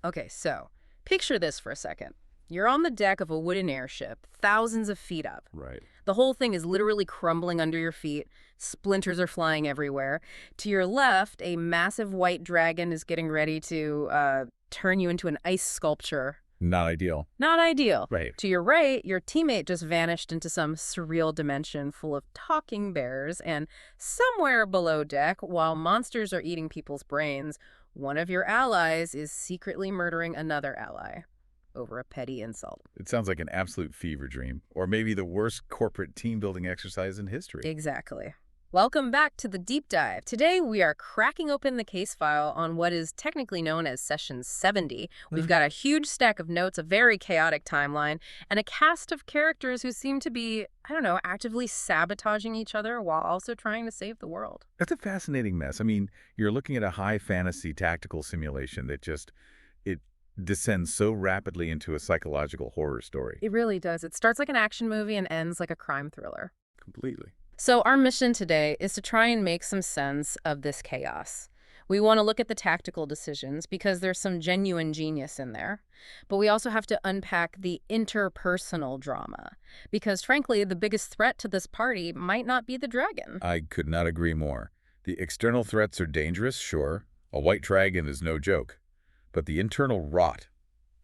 Okay, so picture this for a second. You're on the deck of a wooden airship, thousands of feet up. Right. The whole thing is literally crumbling under your feet. Splinters are flying everywhere. To your left, a massive white dragon is getting ready to turn you into an ice sculpture. Not ideal. Not ideal. Right. To your right, your teammate just vanished into some surreal dimension full of talking bears, and somewhere below deck, while monsters are eating people's brains, one of your allies is secretly murdering another ally over a petty insult. It sounds like an absolute fever dream, or maybe the worst corporate team-building exercise in history. Exactly. Welcome back to the Deep Dive. Today, we are cracking open the case file on what is technically known as Session 70. We've got a huge stack of notes, a very chaotic timeline, and a cast of characters who seem to be, I don't know, actively sabotaging each other while also trying to save the world. That's a fascinating mess. I mean, you're looking at a high fantasy tactical simulation that it descends so rapidly into a psychological horror story. It really does. It starts like an action movie and ends like a crime thriller. Completely. So our mission today is to try and make some sense of this chaos. We want to look at the tactical decisions because there's some genuine genius in there. But we also have to unpack the interpersonal drama because, frankly, the biggest threat to this party might not be the dragon. I could not agree more. The external threats are dangerous, sure. A white dragon is no joke. But the internal rot,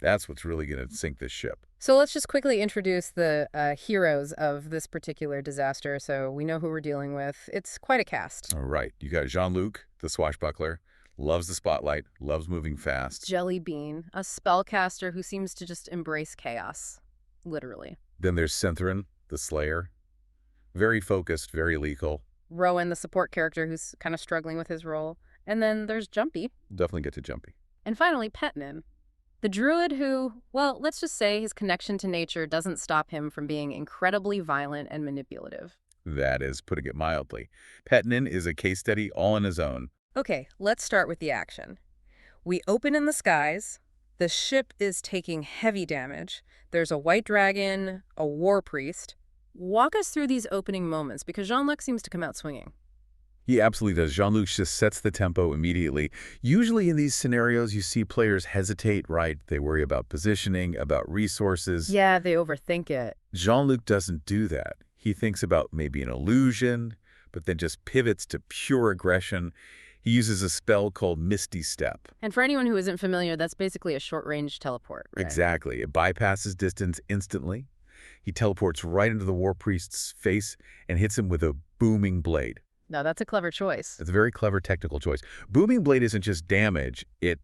that's what's really going to sink this ship. So let's just quickly introduce the heroes of this particular disaster so we know who we're dealing with. It's quite a cast. All right. You got Jean-Luc, the swashbuckler, loves the spotlight, loves moving fast. Jelly Bean, a spellcaster who seems to just embrace chaos, literally. Then there's Syntherin, the slayer. Very focused, very lethal. Rowan, the support character who's kind of struggling with his role. And then there's Jumpy. Definitely get to Jumpy. And finally, Petnin, the druid who, well, let's just say his connection to nature doesn't stop him from being incredibly violent and manipulative. That is putting it mildly. Petnin is a case study all on his own. Okay, let's start with the action. We open in the skies. The ship is taking heavy damage. There's a white dragon, a war priest. Walk us through these opening moments, because Jean-Luc seems to come out swinging. He absolutely does. Jean-Luc just sets the tempo immediately. Usually in these scenarios, you see players hesitate, right? They worry about positioning, about resources. Yeah, they overthink it. Jean-Luc doesn't do that. He thinks about maybe an illusion, but then just pivots to pure aggression. He uses a spell called Misty Step. And for anyone who isn't familiar, that's basically a short-range teleport, right? Exactly. It bypasses distance instantly. He teleports right into the war priest's face and hits him with a booming blade. No, that's a clever choice. It's a very clever technical choice. Booming blade isn't just damage. It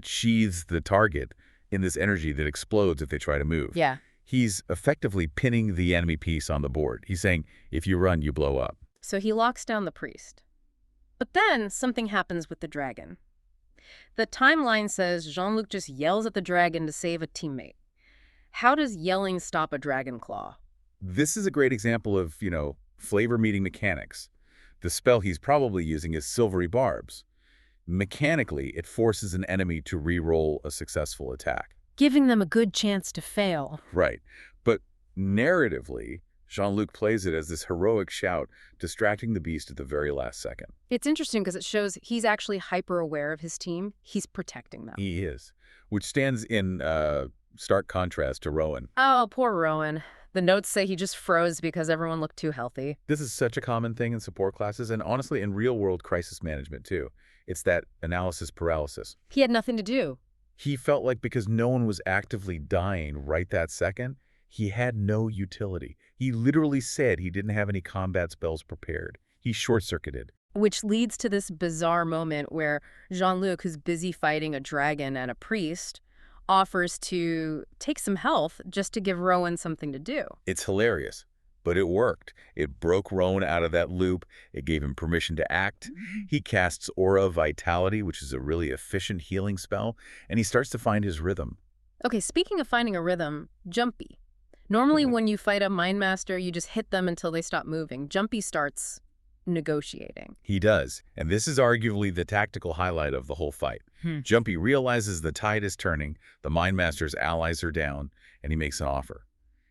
sheathes the target in this energy that explodes if they try to move. Yeah. He's effectively pinning the enemy piece on the board. He's saying, if you run, you blow up. So he locks down the priest. But then something happens with the dragon. The timeline says Jean-Luc just yells at the dragon to save a teammate. How does yelling stop a dragon claw? This is a great example of, flavor meeting mechanics. The spell he's probably using is Silvery Barbs. Mechanically, it forces an enemy to re-roll a successful attack. Giving them a good chance to fail. Right. But narratively, Jean-Luc plays it as this heroic shout, distracting the beast at the very last second. It's interesting because it shows he's actually hyper-aware of his team. He's protecting them. He is, which stands in stark contrast to Rowan. Oh, poor Rowan. The notes say he just froze because everyone looked too healthy. This is such a common thing in support classes and honestly in real-world crisis management too. It's that analysis paralysis. He had nothing to do. He felt like because no one was actively dying right that second, he had no utility. He literally said he didn't have any combat spells prepared. He short-circuited. Which leads to this bizarre moment where Jean-Luc, who's busy fighting a dragon and a priest, offers to take some health just to give Rowan something to do. It's hilarious, but it worked. It broke Rowan out of that loop. It gave him permission to act. He casts Aura Vitality, which is a really efficient healing spell, and he starts to find his rhythm. Okay, speaking of finding a rhythm, Jumpy. Normally when you fight a Mind Master, you just hit them until they stop moving. Jumpy starts negotiating. He does, and this is arguably the tactical highlight of the whole fight. Jumpy realizes the tide is turning, the Mind Master's allies are down, and he makes an offer.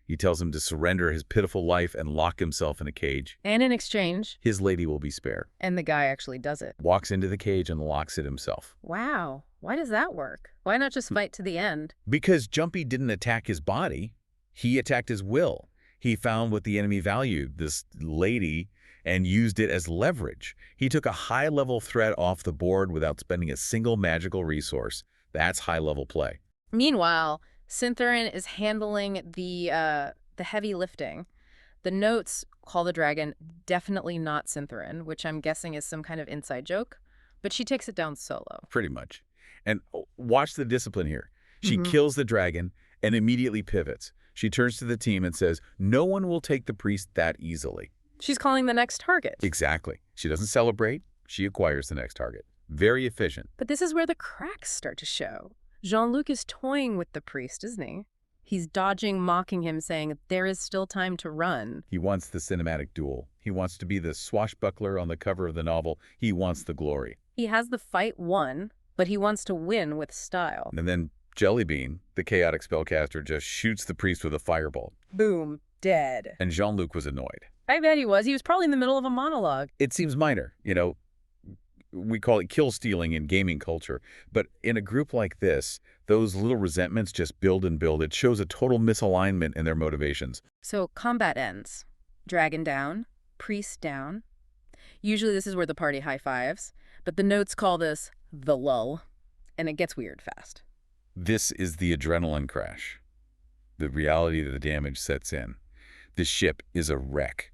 He tells him to surrender his pitiful life and lock himself in a cage. And in exchange, His lady will be spared. and the guy actually does it. Walks into the cage and locks it himself. Wow. Why does that work? Why not just fight to the end? Because Jumpy didn't attack his body. He attacked his will. He found what the enemy valued, this lady, and used it as leverage. He took a high-level threat off the board without spending a single magical resource. That's high-level play. Meanwhile, Synthorin is handling the heavy lifting. The notes call the dragon definitely not Synthorin, which I'm guessing is some kind of inside joke, but she takes it down solo. Pretty much. And watch the discipline here. She kills the dragon and immediately pivots. She turns to the team and says, no one will take the priest that easily. She's calling the next target. Exactly. She doesn't celebrate. She acquires the next target. Very efficient. But this is where the cracks start to show. Jean-Luc is toying with the priest, isn't he? He's dodging, mocking him, saying there is still time to run. He wants the cinematic duel. He wants to be the swashbuckler on the cover of the novel. He wants the glory. He has the fight won, but he wants to win with style. And then Jellybean, the chaotic spellcaster, just shoots the priest with a firebolt. Boom. Dead. And Jean-Luc was annoyed. I bet he was. He was probably in the middle of a monologue. It seems minor, we call it kill stealing in gaming culture. But in a group like this, those little resentments just build and build. It shows a total misalignment in their motivations. So combat ends. Dragon down. Priest down. Usually this is where the party high-fives, but the notes call this the lull, and it gets weird fast. This is the adrenaline crash. The reality of the damage sets in. The ship is a wreck.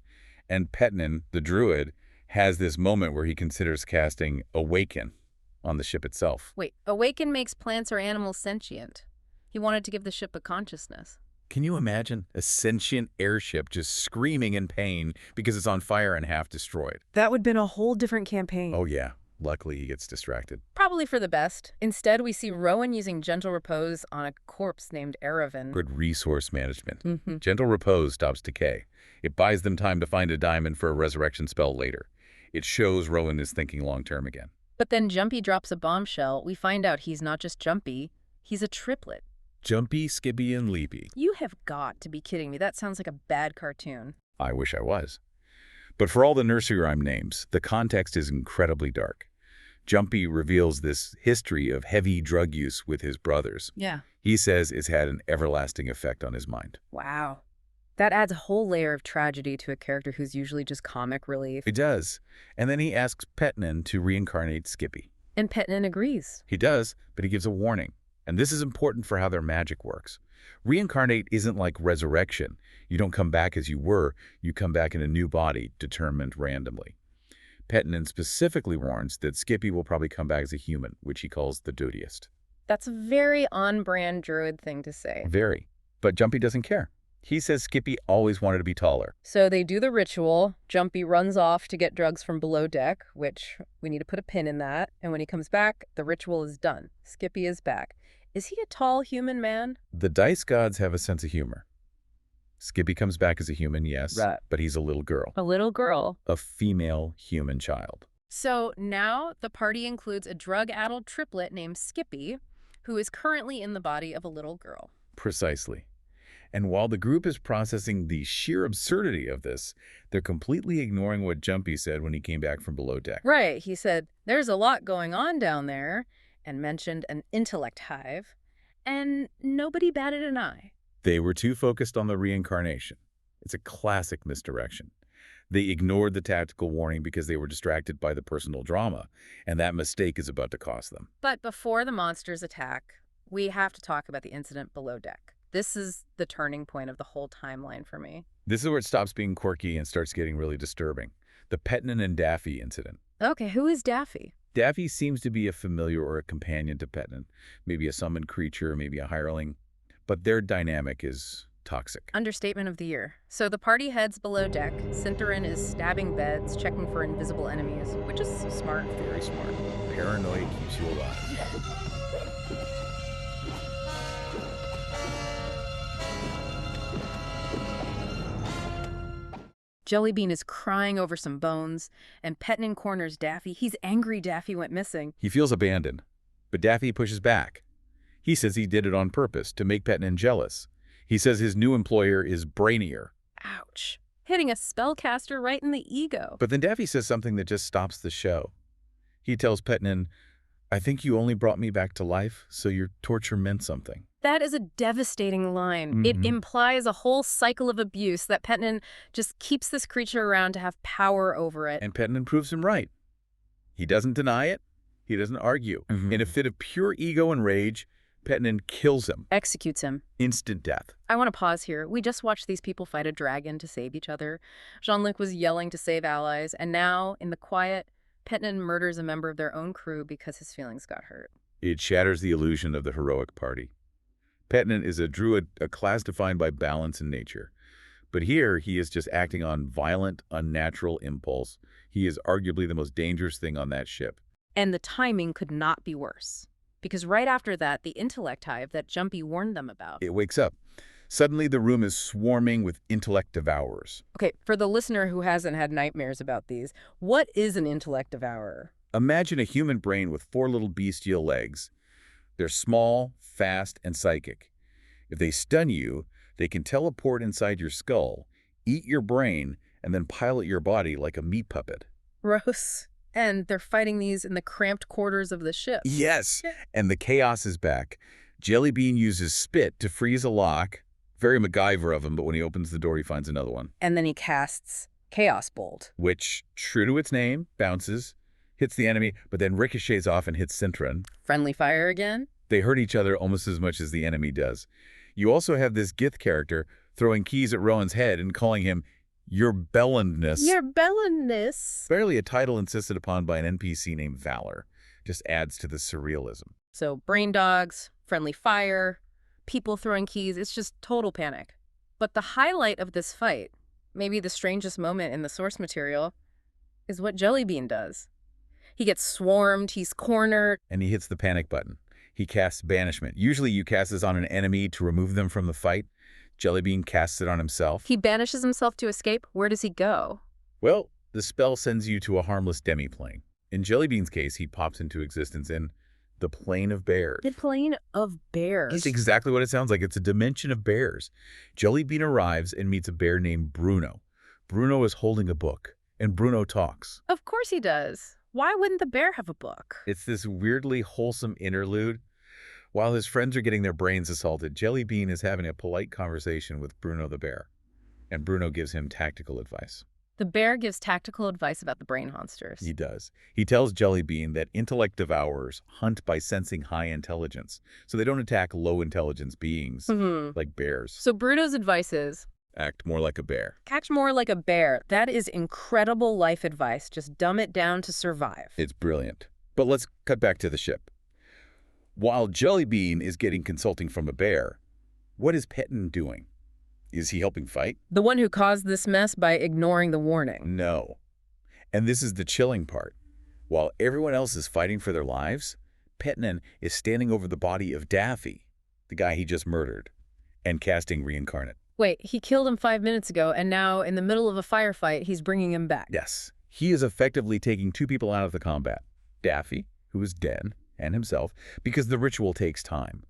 And Petnin, the druid, has this moment where he considers casting Awaken on the ship itself. Wait, Awaken makes plants or animals sentient. He wanted to give the ship a consciousness. Can you imagine a sentient airship just screaming in pain because it's on fire and half destroyed? That would have been a whole different campaign. Oh yeah, luckily he gets distracted. Probably for the best. Instead, we see Rowan using gentle repose on a corpse named Erevan. Good resource management. Gentle repose stops decay. It buys them time to find a diamond for a resurrection spell later. It shows Rowan is thinking long-term again. But then Jumpy drops a bombshell. We find out he's not just Jumpy, he's a triplet. Jumpy, Skippy, and Leapy. You have got to be kidding me. That sounds like a bad cartoon. I wish I was. But for all the nursery rhyme names, the context is incredibly dark. Jumpy reveals this history of heavy drug use with his brothers. Yeah. He says it's had an everlasting effect on his mind. Wow. That adds a whole layer of tragedy to a character who's usually just comic relief. It does. And then he asks Petnin to reincarnate Skippy. And Petnin agrees. He does, but he gives a warning. And this is important for how their magic works. Reincarnate isn't like resurrection. You don't come back as you were. You come back in a new body, determined randomly. Petnin specifically warns that Skippy will probably come back as a human, which he calls the dirtiest. That's a very on-brand druid thing to say. Very. But Jumpy doesn't care. He says Skippy always wanted to be taller. So they do the ritual. Jumpy runs off to get drugs from below deck, which we need to put a pin in that. And when he comes back, the ritual is done. Skippy is back. Is he a tall human man? The dice gods have a sense of humor. Skippy comes back as a human, yes, Right. but he's a little girl. A little girl. A female human child. So now the party includes a drug-addled triplet named Skippy, who is currently in the body of a little girl. Precisely. And while the group is processing the sheer absurdity of this, they're completely ignoring what Jumpy said when he came back from below deck. Right. He said, there's a lot going on down there, and mentioned an intellect hive, and nobody batted an eye. They were too focused on the reincarnation. It's a classic misdirection. They ignored the tactical warning because they were distracted by the personal drama, and that mistake is about to cost them. But before the monsters attack, we have to talk about the incident below deck. This is the turning point of the whole timeline for me. This is where it stops being quirky and starts getting really disturbing. The Petnin and Daffy incident. Okay, who is Daffy? Daffy seems to be a familiar or a companion to Petnin. Maybe a summoned creature, maybe a hireling. But their dynamic is toxic. Understatement of the year. So the party heads below deck. Synthorin is stabbing beds, checking for invisible enemies, which is smart. Very smart. Paranoia keeps you alive. Jellybean is crying over some bones, and Petnin corners Daffy. He's angry Daffy went missing. He feels abandoned, but Daffy pushes back. He says he did it on purpose to make Petnin jealous. He says his new employer is brainier. Ouch. Hitting a spellcaster right in the ego. But then Daffy says something that just stops the show. He tells Petnin, "I think you only brought me back to life, so your torture meant something." That is a devastating line. It implies a whole cycle of abuse that Petnin just keeps this creature around to have power over it. And Petnin proves him right. He doesn't deny it. He doesn't argue. In a fit of pure ego and rage, Petnin kills him. Executes him. Instant death. I want to pause here. We just watched these people fight a dragon to save each other. Jean-Luc was yelling to save allies, and now, in the quiet, Petnin murders a member of their own crew because his feelings got hurt. It shatters the illusion of the heroic party. Petnin is a druid, a class defined by balance in nature. But here, he is just acting on violent, unnatural impulse. He is arguably the most dangerous thing on that ship. And the timing could not be worse. Because right after that, the intellect hive that Jumpy warned them about. It wakes up. Suddenly, the room is swarming with intellect devourers. Okay, for the listener who hasn't had nightmares about these, what is an intellect devourer? Imagine a human brain with 4 little bestial legs. They're small, fast, and psychic. If they stun you, they can teleport inside your skull, eat your brain, and then pilot your body like a meat puppet. Gross. And they're fighting these in the cramped quarters of the ship. Yes, and the chaos is back. Jellybean uses spit to freeze a lock. Very MacGyver of him, but when he opens the door, he finds another one. And then he casts Chaos Bolt. Which, true to its name, bounces, hits the enemy, but then ricochets off and hits Cintran. Friendly fire again? They hurt each other almost as much as the enemy does. You also have this Gith character throwing keys at Rowan's head and calling him your Bellandness. Your Bellandness. Barely a title insisted upon by an NPC named Valor. Just adds to the surrealism. So brain dogs, friendly fire, people throwing keys, it's just total panic. But the highlight of this fight, maybe the strangest moment in the source material, is what Jellybean does. He gets swarmed, he's cornered. And he hits the panic button. He casts Banishment. Usually you cast this on an enemy to remove them from the fight. Jellybean casts it on himself. He banishes himself to escape. Where does he go? Well, the spell sends you to a harmless demi-plane. In Jellybean's case, he pops into existence in the Plane of Bears. The Plane of Bears. It's exactly what it sounds like. It's a dimension of bears. Jellybean arrives and meets a bear named Bruno. Bruno is holding a book, and Bruno talks. Of course he does. Why wouldn't the bear have a book? It's this weirdly wholesome interlude. While his friends are getting their brains assaulted, Jellybean is having a polite conversation with Bruno the bear, and Bruno gives him tactical advice. The bear gives tactical advice about the brain monsters. He does. He tells Jellybean that intellect devourers hunt by sensing high intelligence, so they don't attack low-intelligence beings like bears. So Bruno's advice is, act more like a bear. act more like a bear. That is incredible life advice. Just dumb it down to survive. It's brilliant. But let's cut back to the ship. While Jellybean is getting consulting from a bear, what is Petnin doing? Is he helping fight? The one who caused this mess by ignoring the warning. No. And this is the chilling part. While everyone else is fighting for their lives, Petnin is standing over the body of Daffy, the guy he just murdered, and casting Reincarnate. Wait, he killed him 5 minutes ago, and now, in the middle of a firefight, he's bringing him back. Yes. He is effectively taking 2 people out of the combat. Daffy, who is dead, and himself, because the ritual takes time.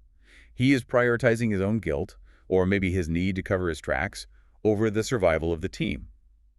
He is prioritizing his own guilt, or maybe his need to cover his tracks, over the survival of the team.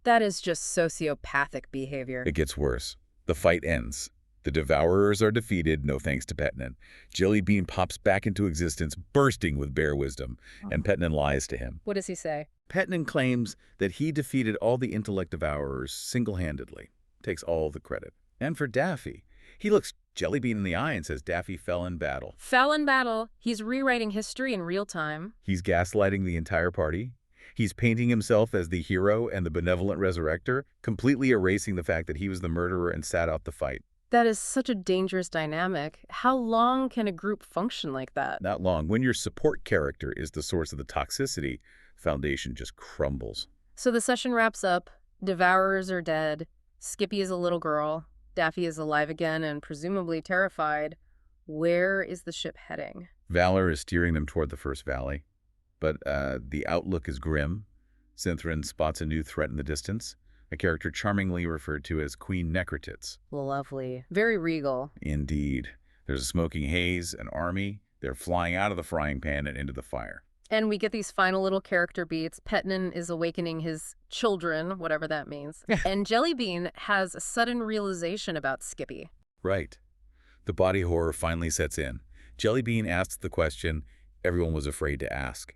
That is just sociopathic behavior. It gets worse. The fight ends. The Devourers are defeated, no thanks to Petnin. Jellybean pops back into existence, bursting with bear wisdom, and Petnin lies to him. What does he say? Petnin claims that he defeated all the intellect Devourers single-handedly, takes all the credit. And for Daffy, he looks Jellybean in the eye and says Daffy fell in battle. Fell in battle. He's rewriting history in real time. He's gaslighting the entire party. He's painting himself as the hero and the benevolent resurrector, completely erasing the fact that he was the murderer and sat out the fight. That is such a dangerous dynamic. How long can a group function like that? Not long. When your support character is the source of the toxicity, Foundation just crumbles. So the session wraps up. Devourers are dead. Skippy is a little girl. Daffy is alive again and presumably terrified. Where is the ship heading? Valor is steering them toward the first valley, but the outlook is grim. Cintran spots a new threat in the distance, a character charmingly referred to as Queen Necrotits. Lovely. Very regal. Indeed. There's a smoking haze, an army. They're flying out of the frying pan and into the fire. And we get these final little character beats. Petnin is awakening his children, whatever that means. Yeah. And Jellybean has a sudden realization about Skippy. Right. The body horror finally sets in. Jellybean asks the question everyone was afraid to ask.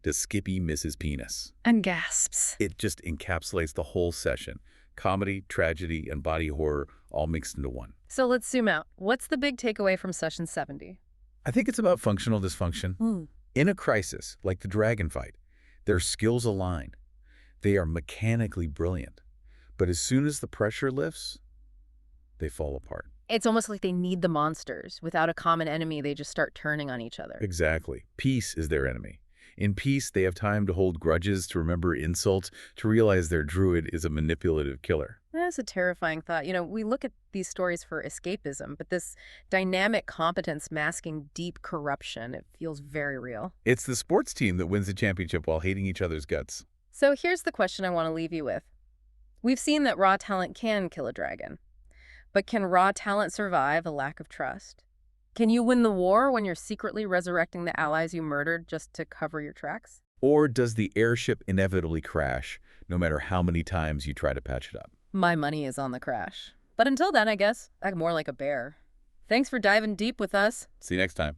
Does Skippy miss his penis? And gasps. It just encapsulates the whole session. Comedy, tragedy, and body horror all mixed into one. So let's zoom out. What's the big takeaway from session 70? I think it's about functional dysfunction. In a crisis, like the dragon fight, their skills align. They are mechanically brilliant. But as soon as the pressure lifts, they fall apart. It's almost like they need the monsters. Without a common enemy, they just start turning on each other. Exactly. Peace is their enemy. In peace, they have time to hold grudges, to remember insults, to realize their druid is a manipulative killer. That's a terrifying thought. We look at these stories for escapism, but this dynamic competence masking deep corruption, it feels very real. It's the sports team that wins the championship while hating each other's guts. So here's the question I want to leave you with. We've seen that raw talent can kill a dragon. But can raw talent survive a lack of trust? Can you win the war when you're secretly resurrecting the allies you murdered just to cover your tracks? Or does the airship inevitably crash, no matter how many times you try to patch it up? My money is on the crash. But until then, I guess, act more like a bear. Thanks for diving deep with us. See you next time.